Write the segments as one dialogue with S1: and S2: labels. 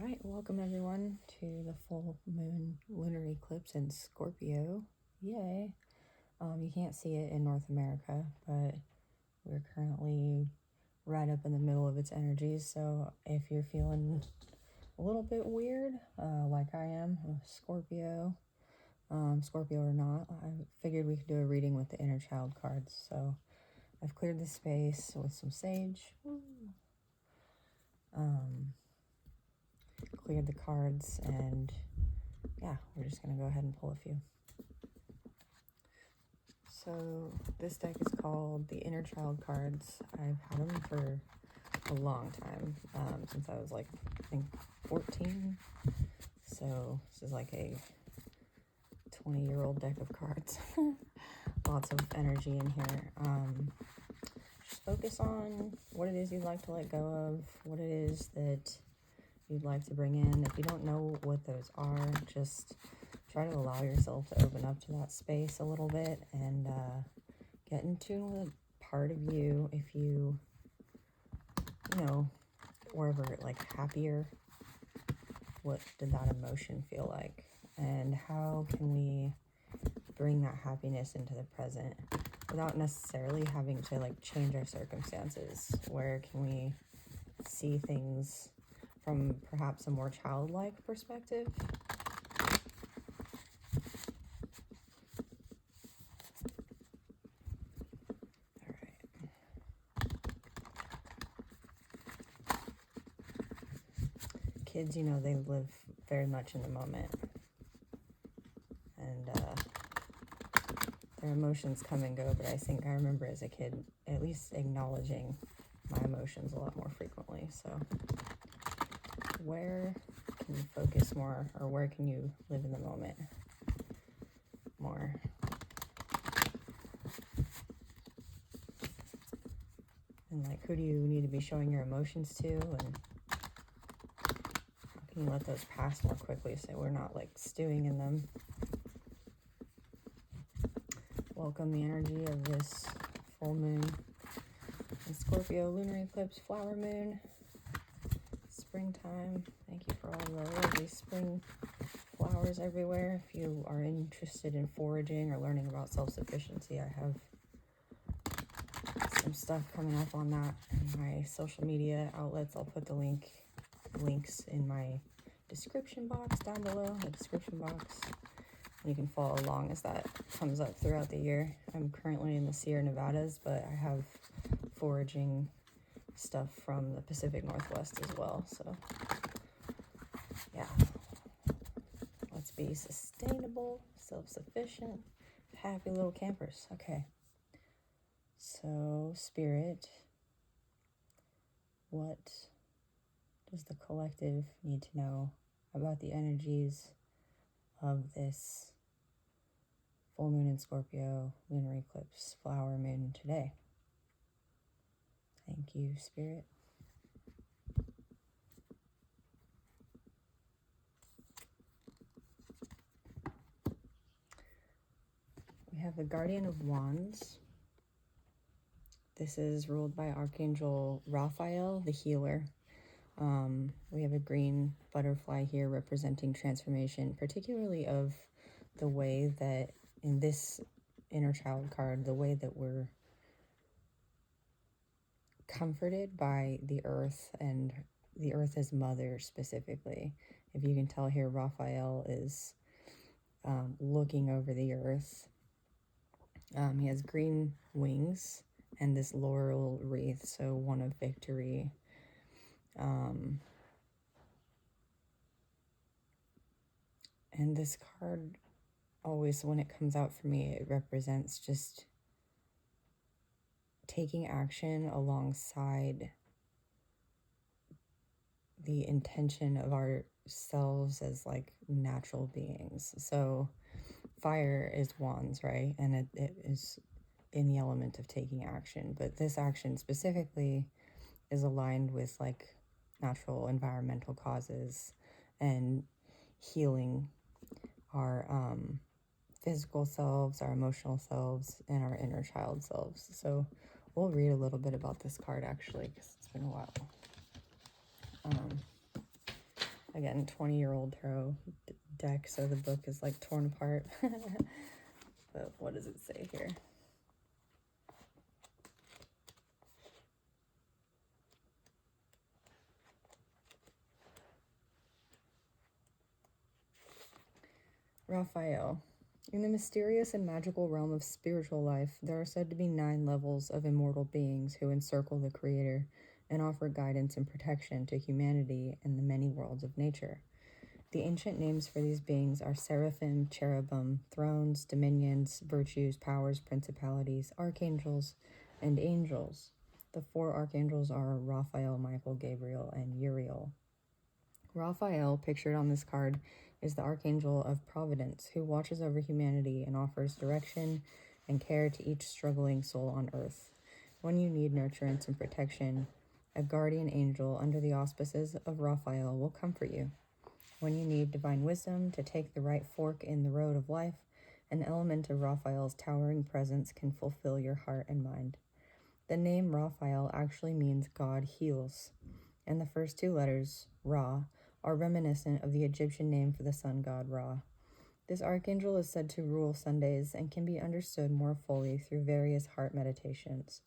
S1: Alright, welcome everyone to the full moon lunar eclipse in Scorpio. Yay! You can't see it in North America, but we're currently right up in the middle of its energies, so if you're feeling a little bit weird, like I am, Scorpio or not, I figured we could do a reading with the inner child cards, so I've cleared the space with some sage. Cleared the cards, and yeah, we're just gonna go ahead and pull a few. So this deck is called the Inner Child cards. I've had them for a long time, since I was like, I think 14. So this is like a 20-year-old deck of cards. Lots of energy in here. Just focus on what it is you'd like to let go of, what it is that you'd like to bring in. If you don't know what those are, just try to allow yourself to open up to that space a little bit and get in tune with a part of you. If you know, wherever, like happier, what did that emotion feel like? And how can we bring that happiness into the present without necessarily having to like change our circumstances? Where can we see things from perhaps a more childlike perspective? All right. Kids, you know, they live very much in the moment. And their emotions come and go, but I think I remember as a kid at least acknowledging my emotions a lot more frequently. So where can you focus more, or where can you live in the moment more? And like, who do you need to be showing your emotions to, and how can you let those pass more quickly so we're not like stewing in them? Welcome the energy of this full moon in Scorpio, lunar eclipse, flower moon, springtime. Thank you for all the lovely spring flowers everywhere. If you are interested in foraging or learning about self-sufficiency, I have some stuff coming up on that in my social media outlets. I'll put the links in my description box down below, the description box. You can follow along as that comes up throughout the year. I'm currently in the Sierra Nevadas, but I have foraging stuff from the Pacific Northwest as well. So yeah, let's be sustainable, self-sufficient, happy little campers. Okay, so Spirit, what does the collective need to know about the energies of this full moon in Scorpio, lunar eclipse, flower moon today? Thank you, Spirit. We have the Guardian of Wands. This is ruled by Archangel Raphael, the healer. We have a green butterfly here representing transformation, particularly of the way that in this inner child card, the way that we're comforted by the earth, and the earth as mother specifically. If you can tell here, Raphael is looking over the earth. He has green wings and this laurel wreath, so one of victory. And this card, always when it comes out for me, it represents just taking action alongside the intention of ourselves as like natural beings. So fire is wands, right? And it is in the element of taking action, but this action specifically is aligned with like natural environmental causes and healing our physical selves, our emotional selves, and our inner child selves. So we'll read a little bit about this card actually, because it's been a while. again, 20-year-old tarot deck, so the book is like torn apart. But what does it say here? Raphael. In the mysterious and magical realm of spiritual life, there are said to be 9 levels of immortal beings who encircle the Creator and offer guidance and protection to humanity in the many worlds of nature. The ancient names for these beings are seraphim, cherubim, thrones, dominions, virtues, powers, principalities, archangels, and angels. The 4 archangels are Raphael, Michael, Gabriel, and Uriel. Raphael, pictured on this card, is the archangel of providence who watches over humanity and offers direction and care to each struggling soul on earth. When you need nurturance and protection, a guardian angel under the auspices of Raphael will comfort you. When you need divine wisdom to take the right fork in the road of life, an element of Raphael's towering presence can fulfill your heart and mind. The name Raphael actually means God heals, and the first 2 letters, Ra, are reminiscent of the Egyptian name for the sun god Ra. This archangel is said to rule Sundays and can be understood more fully through various heart meditations.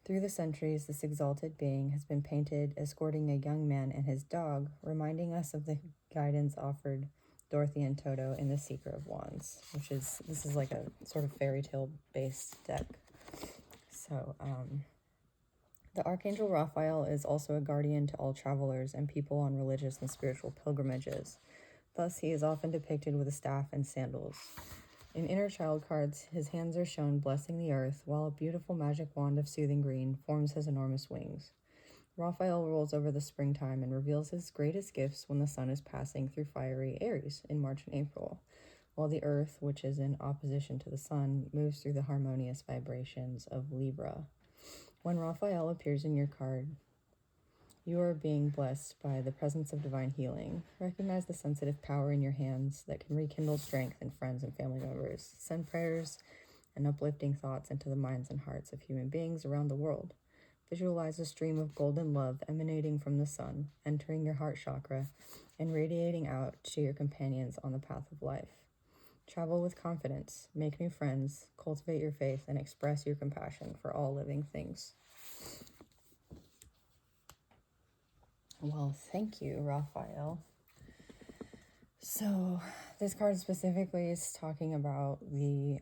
S1: Through the centuries, this exalted being has been painted escorting a young man and his dog, reminding us of the guidance offered Dorothy and Toto in The Seeker of Wands, this is like a sort of fairy tale based deck. So, the Archangel Raphael is also a guardian to all travelers and people on religious and spiritual pilgrimages. Thus, he is often depicted with a staff and sandals. In inner child cards, his hands are shown blessing the earth, while a beautiful magic wand of soothing green forms his enormous wings. Raphael rules over the springtime and reveals his greatest gifts when the sun is passing through fiery Aries in March and April, while the earth, which is in opposition to the sun, moves through the harmonious vibrations of Libra. When Raphael appears in your card, you are being blessed by the presence of divine healing. Recognize the sensitive power in your hands that can rekindle strength in friends and family members. Send prayers and uplifting thoughts into the minds and hearts of human beings around the world. Visualize a stream of golden love emanating from the sun, entering your heart chakra, and radiating out to your companions on the path of life. Travel with confidence, make new friends, cultivate your faith, and express your compassion for all living things. Well, thank you, Raphael. So, this card specifically is talking about the,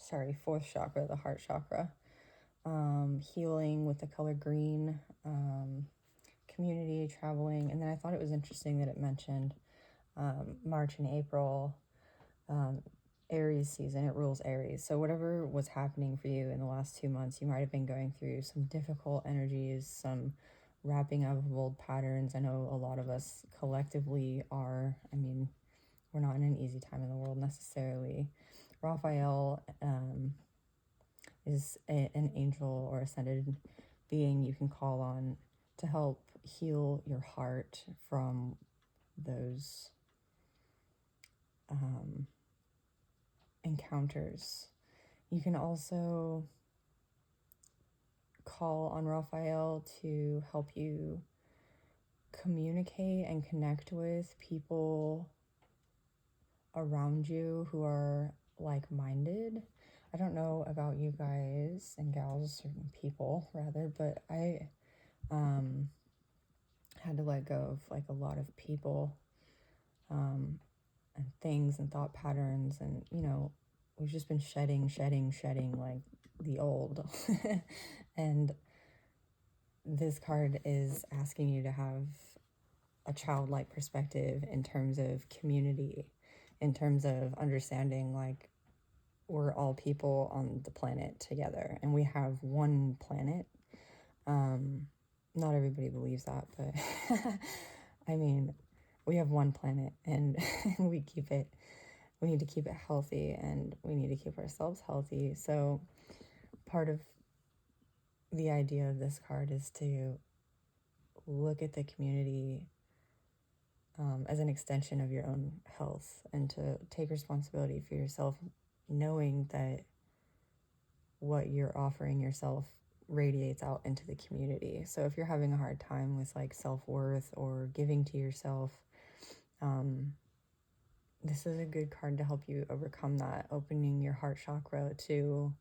S1: 4th chakra, the heart chakra. Healing with the color green, community, traveling, and then I thought it was interesting that it mentioned March and April, Aries season. It rules Aries. So whatever was happening for you in the last 2 months, you might have been going through some difficult energies, some wrapping up of old patterns. I know a lot of us collectively are. I mean, we're not in an easy time in the world necessarily. Raphael is an angel or ascended being you can call on to help heal your heart from those encounters. You can also call on Raphael to help you communicate and connect with people around you who are like-minded. I don't know about you guys and gals, or people rather, but I had to let go of like a lot of people and things and thought patterns, and we've just been shedding like the old. And this card is asking you to have a childlike perspective in terms of community, in terms of understanding like we're all people on the planet together and we have one planet. Not everybody believes that, but I mean, we have one planet and we need to keep it healthy, and we need to keep ourselves healthy. So part of the idea of this card is to look at the community as an extension of your own health, and to take responsibility for yourself, knowing that what you're offering yourself radiates out into the community. So if you're having a hard time with like self-worth or giving to yourself, this is a good card to help you overcome that, opening your heart chakra to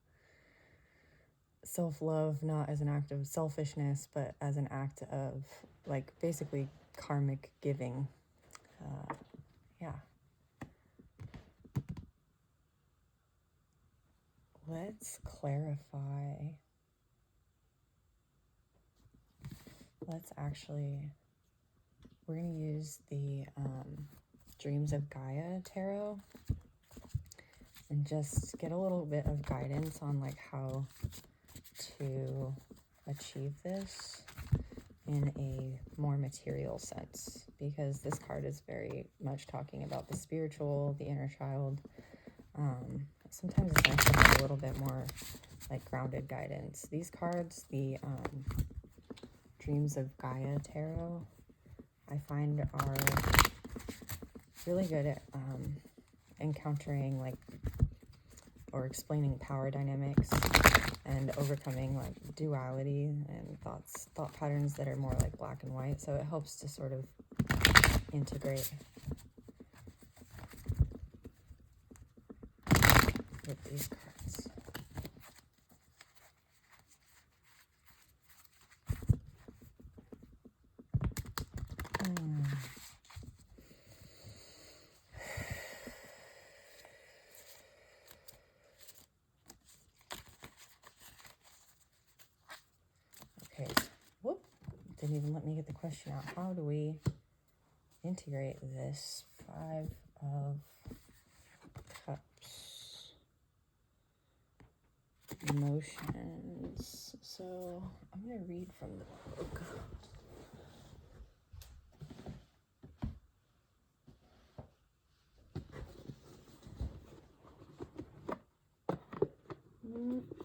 S1: self-love, not as an act of selfishness, but as an act of like basically karmic giving. Yeah. Let's clarify. We're going to use the Dreams of Gaia tarot and just get a little bit of guidance on like how to achieve this in a more material sense, because this card is very much talking about the spiritual, the inner child. Sometimes it's nice to have a little bit more like grounded guidance. These cards, the Dreams of Gaia tarot, I find are really good at encountering like or explaining power dynamics and overcoming like duality and thought patterns that are more like black and white. So it helps to sort of integrate with these cards. Okay, whoop, didn't even let me get the question out. How do we integrate this Five of Cups emotions? So I'm going to read from the book.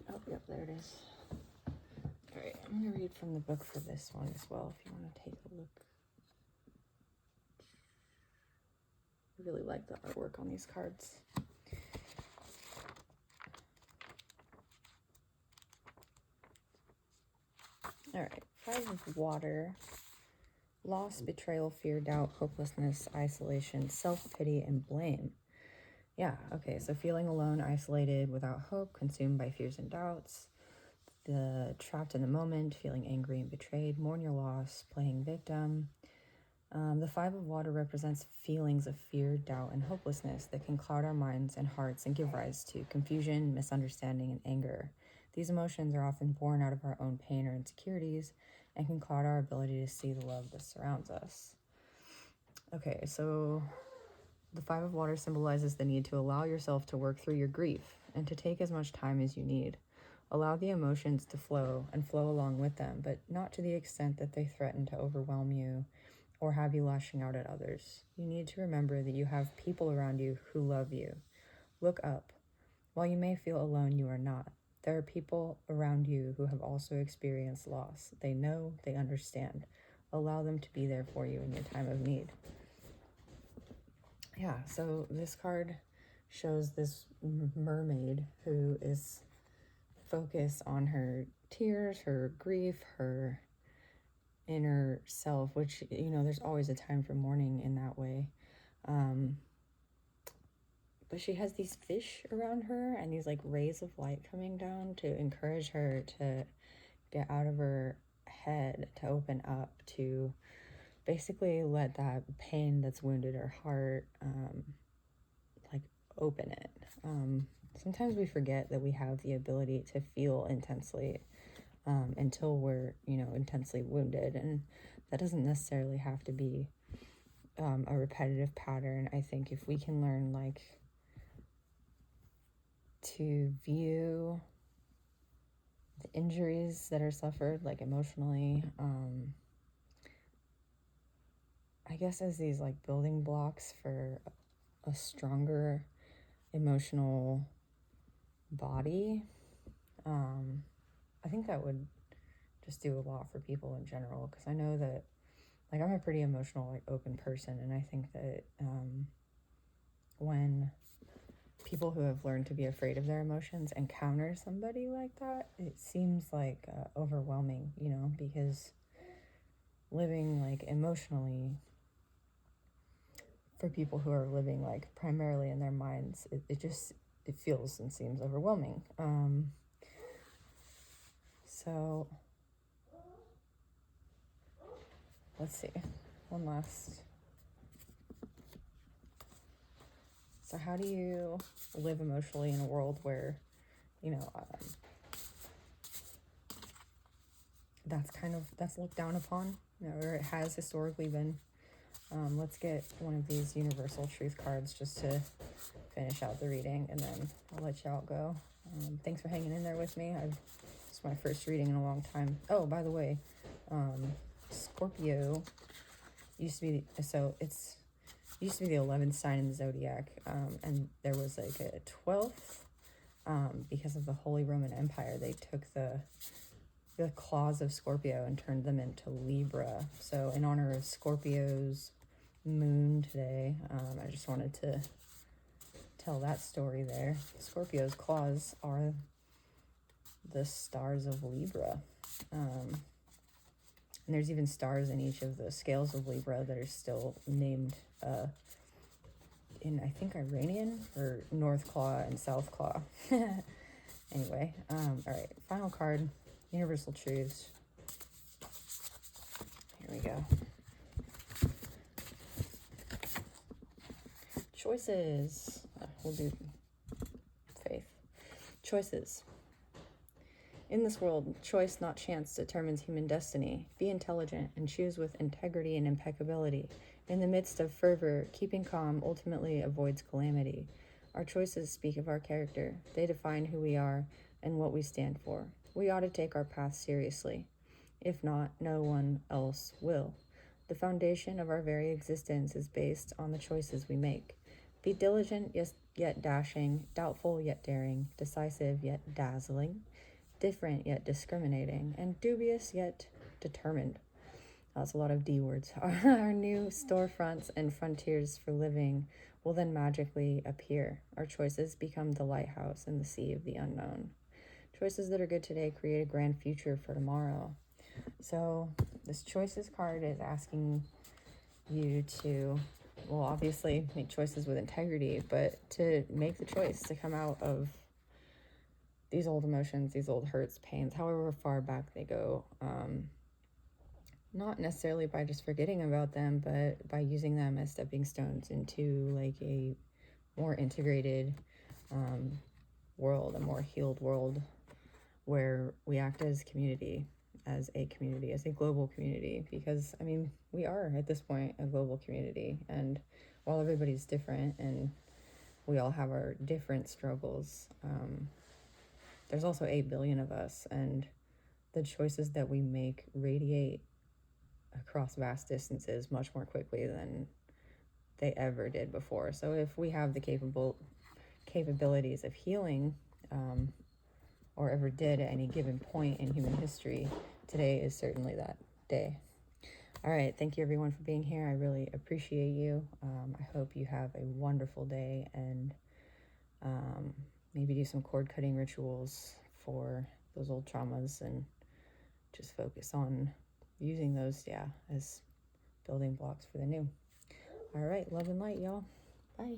S1: Oh, yep, there it is. All right, I'm going to read from the book for this one as well, if you want to take a look. I really like the artwork on these cards. All right, Five of Water. Loss, betrayal, fear, doubt, hopelessness, isolation, self-pity, and blame. Yeah, okay, so feeling alone, isolated, without hope, consumed by fears and doubts, the trapped in the moment, feeling angry and betrayed, mourn your loss, playing victim. The Five of Water represents feelings of fear, doubt, and hopelessness that can cloud our minds and hearts and give rise to confusion, misunderstanding, and anger. These emotions are often born out of our own pain or insecurities and can cloud our ability to see the love that surrounds us. Okay, so the Five of Water symbolizes the need to allow yourself to work through your grief and to take as much time as you need. Allow the emotions to flow and flow along with them, but not to the extent that they threaten to overwhelm you or have you lashing out at others. You need to remember that you have people around you who love you. Look up. While you may feel alone, you are not. There are people around you who have also experienced loss. They know, they understand. Allow them to be there for you in your time of need. Yeah, so this card shows this mermaid who is focused on her tears, her grief, her inner self, which, you know, there's always a time for mourning in that way. But she has these fish around her and these like rays of light coming down to encourage her to get out of her head, to open up, to basically let that pain that's wounded her heart, like open it. Sometimes we forget that we have the ability to feel intensely until we're, you know, intensely wounded. And that doesn't necessarily have to be a repetitive pattern. I think if we can learn like to view the injuries that are suffered, like emotionally, I guess as these like building blocks for a stronger emotional body, I think that would just do a lot for people in general, because I know that like I'm a pretty emotional, like open person, and I think that when people who have learned to be afraid of their emotions encounter somebody like that, it seems like overwhelming, you know, because living like emotionally for people who are living like primarily in their minds, it feels and seems overwhelming. So let's see, one last. So how do you live emotionally in a world where, you know, that's looked down upon, you know, or it has historically been. Let's get one of these universal truth cards just to finish out the reading, and then I'll let y'all go. Thanks for hanging in there with me. It's my first reading in a long time. Oh, by the way, Scorpio used to be the 11th sign in the zodiac, and there was like a 12th. Because of the Holy Roman Empire, they took the claws of Scorpio and turned them into Libra. So in honor of Scorpio's moon today, I just wanted to tell that story there. Scorpio's claws are the stars of Libra. And there's even stars in each of the scales of Libra that are still named in, I think, Iranian, or North Claw and South Claw. Anyway, all right, final card, Universal Truths. Here we go. Choices. We'll do faith. Choices. In this world, choice, not chance, determines human destiny. Be intelligent and choose with integrity and impeccability. In the midst of fervor, keeping calm ultimately avoids calamity. Our choices speak of our character. They define who we are and what we stand for. We ought to take our path seriously. If not, no one else will. The foundation of our very existence is based on the choices we make. Be diligent yet dashing, doubtful yet daring, decisive yet dazzling, different yet discriminating, and dubious yet determined. That's a lot of D words. Our new storefronts and frontiers for living will then magically appear. Our choices become the lighthouse in the sea of the unknown. Choices that are good today create a grand future for tomorrow. So this choices card is asking you to, well, obviously make choices with integrity, but to make the choice to come out of these old emotions, these old hurts, pains, however far back they go. Not necessarily by just forgetting about them, but by using them as stepping stones into like a more integrated world, a more healed world, where we act as community, as a global community, because I mean, we are at this point a global community, and while everybody's different and we all have our different struggles, there's also 8 billion of us, and the choices that we make radiate across vast distances much more quickly than they ever did before. So if we have the capabilities of healing, or ever did at any given point in human history, today is certainly that day. All right, thank you everyone for being here. I really appreciate you. I hope you have a wonderful day, and maybe do some cord cutting rituals for those old traumas, and just focus on using those, as building blocks for the new. All right, love and light, y'all. Bye.